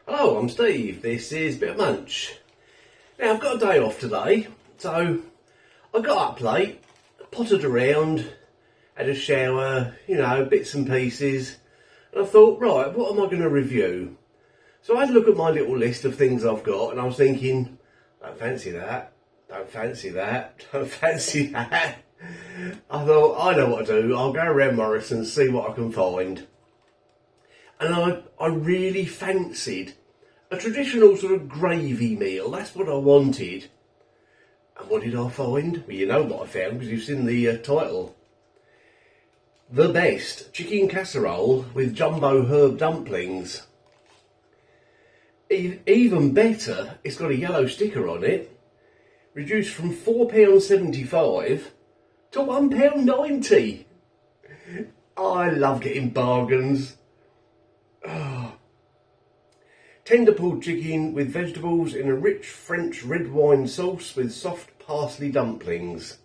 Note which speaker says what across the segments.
Speaker 1: Hello, I'm Steve. This is Bit of Munch. Now, I've got a day off today, so I got up late, pottered around, had a shower, bits and pieces, and I thought, right, what am I going to review? So I had a look at my little list of things I've got, and I was thinking, don't fancy that, don't fancy that, don't fancy that. I thought, I know what to do. I'll go around Morrisons, see what I can find. And I really fancied a traditional sort of gravy meal. That's what I wanted. And what did I find? Well, you know what I found because you've seen the title. The best chicken casserole with jumbo herb dumplings. Even better, it's got a yellow sticker on it. Reduced from £4.75 to £1.90. I love getting bargains. Oh. Tender pulled chicken with vegetables in a rich French red wine sauce with soft parsley dumplings.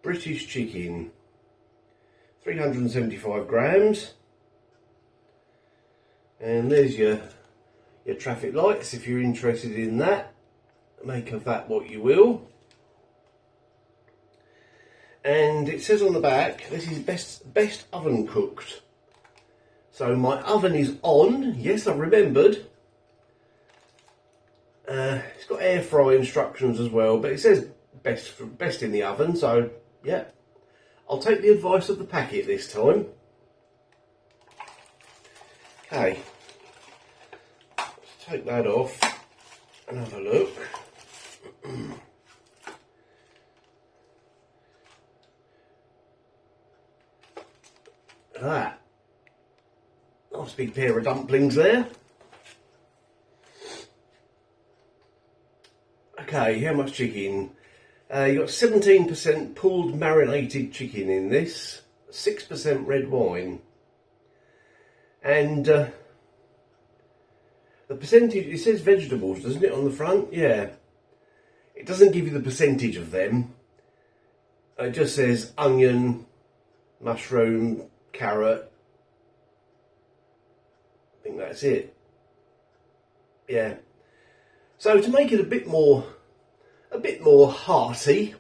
Speaker 1: British chicken, 375 grams. And there's your traffic lights if you're interested in that. Make of that what you will. And it says on the back, this is best oven cooked. So my oven is on. Yes, I remembered. It's got air fry instructions as well, but it says best in the oven. So yeah, I'll take the advice of the packet this time. Okay, let's take that off and have a look. That. Nice big pair of dumplings there. Okay, how much chicken? You got 17% pulled marinated chicken in this, 6% red wine. And the percentage, it says vegetables, doesn't it, on the front? Yeah. It doesn't give you the percentage of them. It just says onion, mushroom, carrot. I think that's it. Yeah. So to make it a bit more hearty,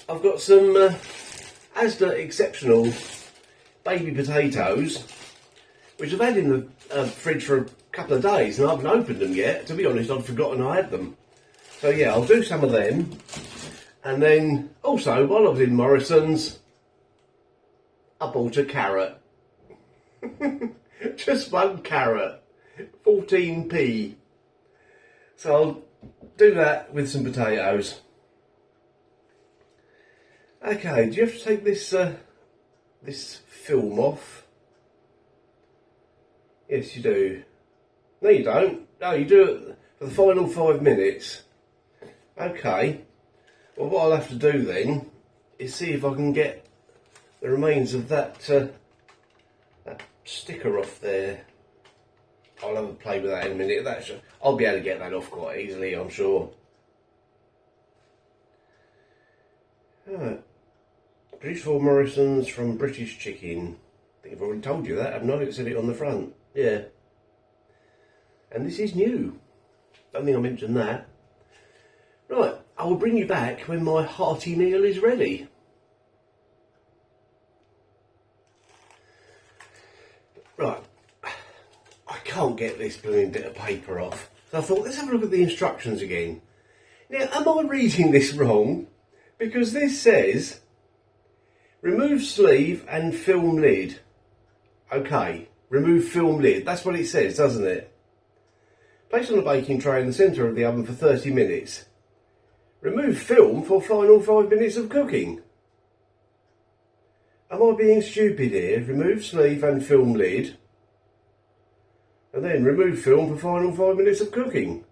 Speaker 1: I've got some Asda Exceptional baby potatoes, which I've had in the fridge for a couple of days and I haven't opened them yet. To be honest, I'd forgotten I had them. So yeah, I'll do some of them. And then also, while I was in Morrisons, I bought a carrot. Just one carrot, 14p. So I'll do that with some potatoes. Okay, do you have to take this this film off? Yes, you do. No, you don't. No, you do it for the final 5 minutes. Okay. Well, what I'll have to do then is see if I can get the remains of that sticker off there. I'll have a play with that in a minute. I'll be able to get that off quite easily, I'm sure. Produced for Morrisons from British chicken. I think I've already told you that, haven't I? It said it on the front. Yeah. And this is new. Don't think I mentioned that. Right, I will bring you back when my hearty meal is ready. Right, I can't get this blooming bit of paper off. So I thought, let's have a look at the instructions again. Now, am I reading this wrong? Because this says, remove sleeve and film lid. Okay, remove film lid. That's what it says, doesn't it? Place on a baking tray in the centre of the oven for 30 minutes. Remove film for final 5 minutes of cooking. Am I being stupid here? Remove sleeve and film lid. And then remove film for final 5 minutes of cooking.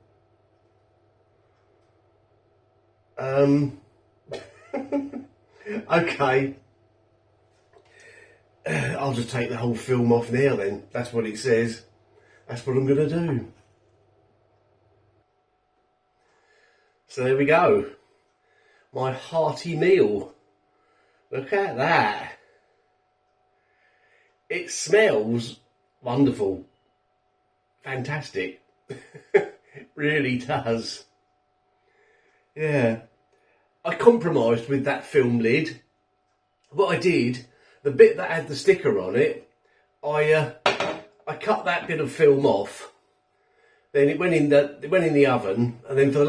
Speaker 1: Okay. I'll just take the whole film off now then. That's what it says. That's what I'm going to do. So there we go. My hearty meal. Look at that. It smells wonderful. fantastic. Really does. Yeah. I compromised with that film lid. What I did, the bit that had the sticker on it, I cut that bit of film off. Then it went in the oven, and then for the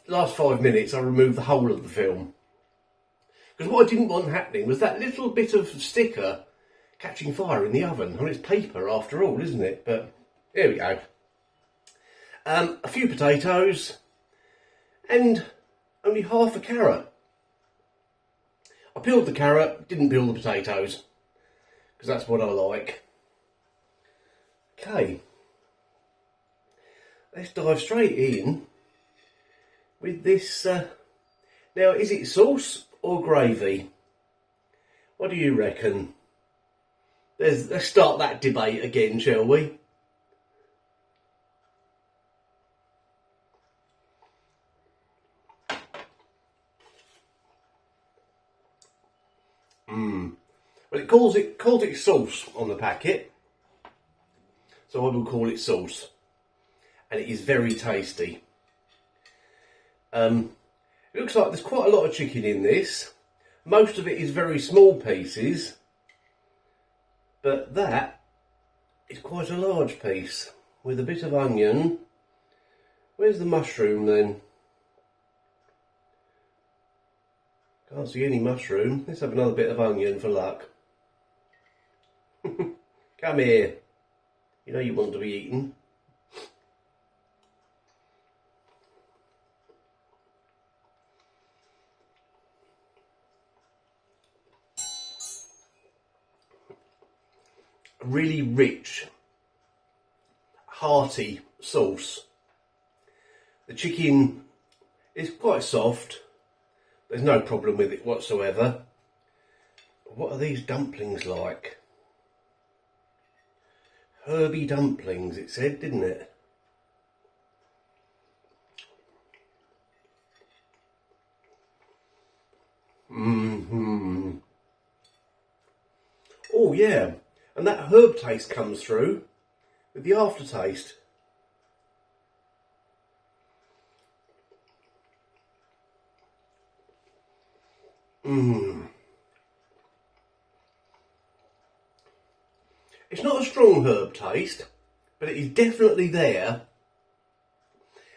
Speaker 1: last 5 minutes I removed the whole of the film. Because what I didn't want happening was that little bit of sticker catching fire in the oven. And it's paper after all, isn't it? But here we go. A few potatoes and only half a carrot. I peeled the carrot, didn't peel the potatoes, because that's what I like. Okay, let's dive straight in with this. Now, is it sauce or gravy? What do you reckon? Let's start that debate again, shall we? Well, it calls it sauce on the packet, so I will call it sauce, and it is very tasty. It looks like there's quite a lot of chicken in this. Most of it is very small pieces, but that is quite a large piece with a bit of onion. Where's the mushroom then? Can't see any mushroom. Let's have another bit of onion for luck. Come here. You know you want to be eaten. A really rich, hearty sauce. The chicken is quite soft. There's no problem with it whatsoever. What are these dumplings like? Herby dumplings, it said, didn't it? Oh yeah, and that herb taste comes through with the aftertaste. It's not a strong herb taste, but it is definitely there,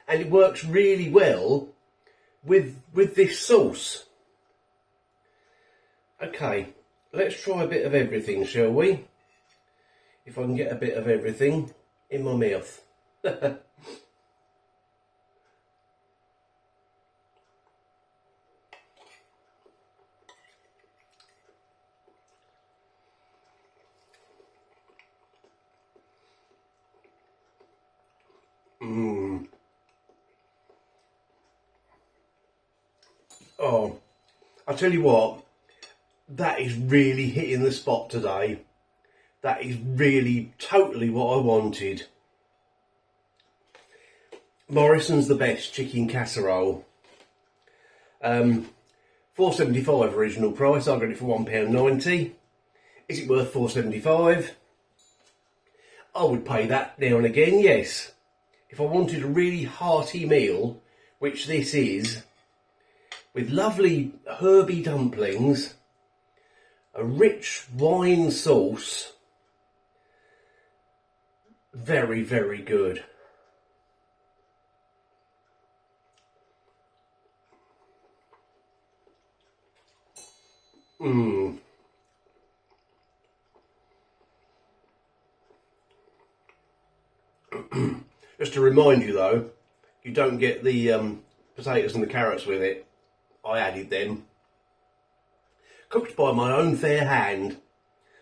Speaker 1: and it works really well with this sauce. Okay, let's try a bit of everything, shall we? If I can get a bit of everything in my mouth. Oh, I tell you what, that is really hitting the spot today. That is really totally what I wanted. Morrisons the best chicken casserole. $4.75 original price. I got it for £1.90. Is it worth $4.75? I would pay that now and again, yes. If I wanted a really hearty meal, which this is, with lovely herby dumplings, a rich wine sauce, very, very good. Just to remind you though, you don't get the potatoes and the carrots with it. I added them. Cooked by my own fair hand.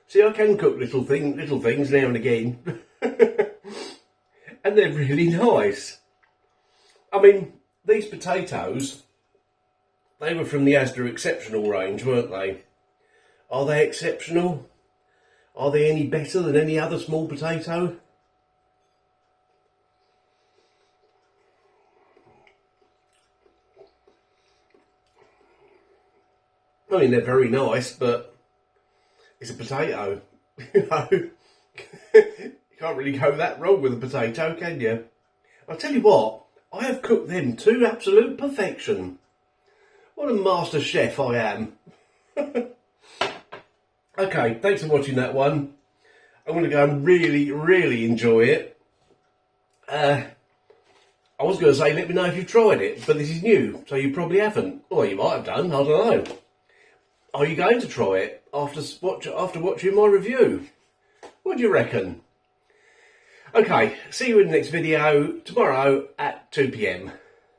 Speaker 1: See, I can cook little things now and again. And they're really nice. I mean, these potatoes, they were from the Asda Exceptional range, weren't they? Are they exceptional? Are they any better than any other small potato? I mean, they're very nice, but it's a potato, you know. You can't really go that wrong with a potato, can you? I'll tell you what, I have cooked them to absolute perfection. What a master chef I am. Okay, thanks for watching that one. I'm going to go and really enjoy it. I was going to say, let me know if you've tried it, but this is new, so you probably haven't. Or you might have done, I don't know. Are you going to try it after watching my review? What do you reckon? Okay, see you in the next video tomorrow at 2 p.m.